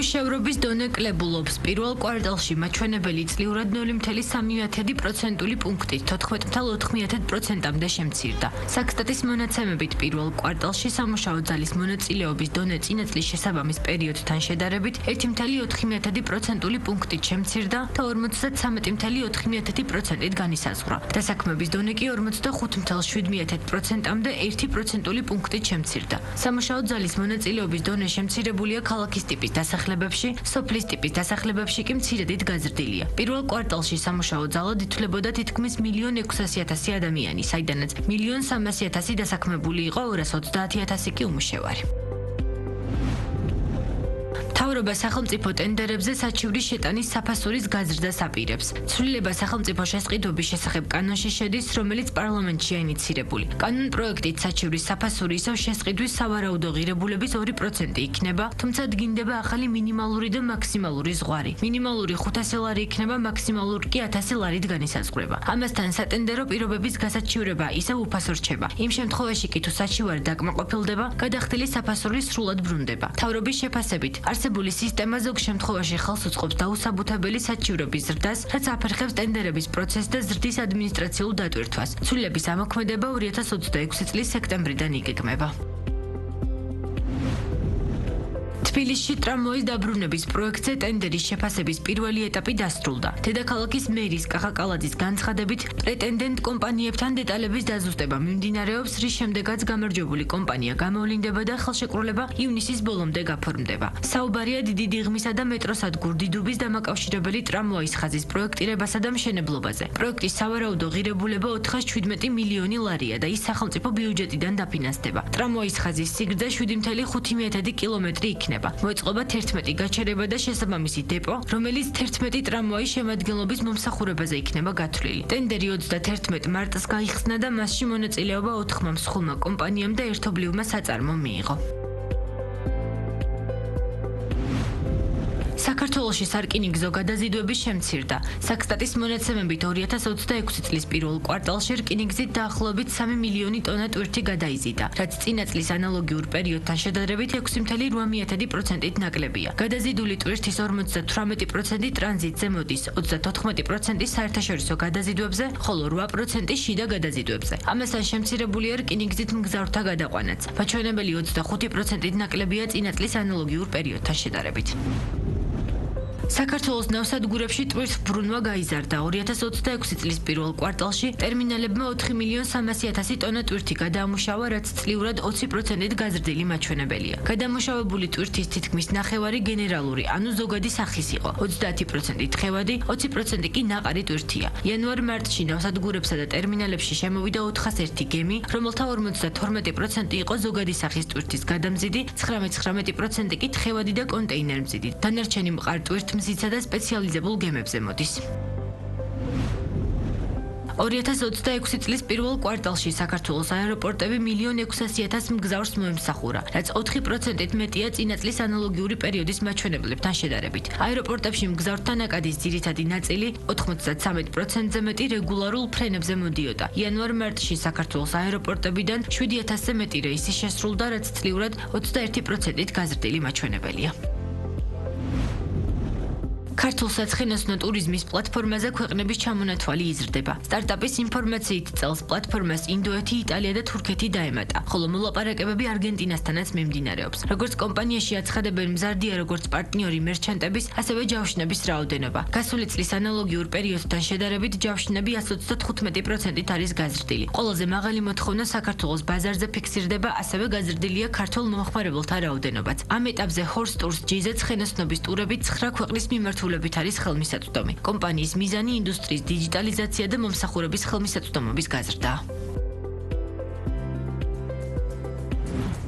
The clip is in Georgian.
უმუშევრობის დონე კლებულობს. პირველ კვარტალში მაჩვენებელი წლიურად 0,3% პუნქტით 14,4%-მდე შემცირდა. საქსტატის მონაცემებით პირველ კვარტალში სამუშაო ძალის მონაწილეობის დონე წინა წლის შესაბამის პერიოდთან შედარებით 1,4% პუნქტით შემცირდა და 53,4%-ით განისაზღვრა. დასაქმების დონე კი 45,7%-მდე 1% პუნქტით შემცირდა. სამუშაო ძალის მონაწილეობის დონე შემცირებულია ქალაქის ტიპის დასახლებებში, სოფლის ტიპის დასახლებებში კი მცირედით გაზრდილია. პირველ კვარტალში სამუშაო ძალად ითვლებოდა თითქმის 1,600,000 ადამიანი, საიდანაც 1,300,000 დასაქმებული იყო, 230,000 კი უმუშევარი. მთავრობა სახელმწიფო ტენდერებზე საჩივრის შეტანის საფასურის გაზრდას აპირებს. ცვლილება სახელმწიფო შესყიდვების შესახებ კანონში შედის, რომელიც პარლამენტში აინიცირებული. კანონ პროექტით საჩივრის საფასური ისევ შესყიდვის სავარაუდო ღირებულების 2% იქნება, თუმცა დგინდება ახალი მინიმალური და მაქსიმალური ზღვარი. მინიმალური 500 ლარი იქნება, მაქსიმალური კი 1000 ლარით განისაზღვრება. ამასთან სატენდერო პირობების გასაჩივრება ისევ უფასო რჩება. იმ შემთხვევაში კი თუ საჩივარი დაკმაყოფილდება, გადახდილი საფასური სრულად ბრუნდება. მთავრობის შეფასებით არსებული სისტემა ზოგ შემთხვევაში ხელს უწყობს დაუსაბუთებელი საჩივრების ზრდას, რაც აფერხებს ტენდერების პროცესს და ზრდის ადმინისტრაციულ დატვირთვას. ცვლილების ამოქმედება 2026 წლის სექტემბრიდან იგეგმება. თბილისში ტრამვაის დაბრუნების პროექტზე ტენდერის შეფასების პირველი ეტაპი დასრულდა. დედაქალაქის მერის კახაკალაძის განცხადებით, პრეტენდენტ კომპანიებთან დეტალების დაზუსტება მიმდინარეობს, რის შემდეგაც გამარჯვებული კომპანია გამოვლინდება და ხელშეკრულება ივნისის ბოლომდე გაფორმდება. საუბარია დიდი დიღმისა და მეტროსადგურ დიდუბის დამაკავშირებელი ტრამვაის ხაზის პროექტირებასა და მშენებლობაზე. პროექტის სავარაუდო ღირებულება 417 მილიონი ლარია და ის სახელმწიფო ბიუჯეტიდან დაფინანსდება. ტრამვაის ხაზის სიგრძე 7,5 კილომეტრი იქნება. მოეწყობა 11 გაჩერება და შესაბამისი დეპო, რომელიც 11 ტრამვაის შემადგენლობის მომსახურებაზე იქნება გათვლილი. ტენდერი 31 მარტს გაიხსნა და მასში მონაწილეობა 4 მსხვილმა კომპანიამ და ერთობლივმა საწარმომ მიიღო. საქართველოში სარკინიგზო გადაზიდვები შემცირდა. საქსტატის მონაცემებით 2026 წლის პირველ კვარტალში რკინიგზით დაახლოებით 3 მილიონი ტონა ტვირთი გადაიზიდა, რაც წინა წლის ანალოგიურ პერიოდთან შედარებით 6,8%-ით ნაკლებია. გადაზიდული ტვირთის 58% ტრანზიტზე მოდის, 34% საერთაშორისო გადაზიდვებზე, ხოლო 8% შიდა გადაზიდვებზე. ამასთან შემცირებულია რკინიგზით მგზავრთა გადაყვანაც. მაჩვენებელი 25%-ით ნაკლებია წინა წლის ანალოგიურ პერიოდთან შედარებით. საქართველოს ნავსადგურებში ტვირთ ბრუნვა გაიზარდა. 2026 წლის პირველ კვარტალში ტერმინალებმა 4,300,000 ტონა ტვირთი გადაამუშავა, რაც წლიურად 20%-ით გაზრდილი მაჩვენებელია. გადამუშავებული ტვირთის თითქმის ნახევარი გენერალური, ანუ ზოგადი სახის იყო. 30% თხევადი, 20% კი ნაყარი ტვირთია. იანვარ-მარტში ნავსადგურებსა და ტერმინალებში შემოვიდა 401 გემი, რომელთა 52% იყო ზოგადი სახის ტვირთის გადამზიდი, 19% კი თხევადი და კონტეინერმზიდი. დანარჩენი მყარ ტვირთ მზიცა და სპეციალიზებულ გემებზე მოდის. 2026 წლის პირველ კვარტალში საქართველოს აეროპორტები 1,600,000 მგზავრს მოემსახურა, რაც 4%-ით მეტია წინა წლის ანალოგიური პერიოდის მაჩვენებლებთან შედარებით. აეროპორტებში მგზავრთა ნაკადის ძირითადი ნაწილი 93%-ზე მეტი რეგულარულ ფრენებზე მოდიოდა. იანვარ-მარტში საქართველოს აეროპორტებიდან 7,000-ზე მეტი რეისი შესრულდა, რაც წლიურად 21%-ით გაზრდილი მაჩვენებელია. ქართულ საცხენოსნო ტურიზმის პლატფორმაზე ქვეყნების ჩამონათვალი იზრდება. სტარტაპის ინფორმაციით წელს პლატფორმას ინდოეთი, იტალია და თურქეთი დაემატა, ხოლო მოლაპარაკებები არგენტინასთანაც მიმდინარეობს. როგორც კომპანიაში აცხადებენ, მზარდია როგორც პარტნიორი მერჩანტების, ასევე ჯავშნების რაოდენობა. გასული წლის ანალოგიურ პერიოდთან შედარებით ჯავშნები 195%-ით არის გაზრდილი. ყველაზე მაღალი მოთხოვნა საქართველოს ბაზარზე ფიქსირდება, ასევე გაზრდილია ქართულ მომხმარებელთა რაოდენობაც. ამ ეტაპზე Horse Tours G-ზე ცხენოსნობის ტურებით 9 ქვეყნის მიმართულებით არის ხელმისაწვდომი. კომპანიის მიზანი ინდუსტრიის დიჯიტალიზაცია და მომსახურების ხელმისაწვდომობის გაზრდაა.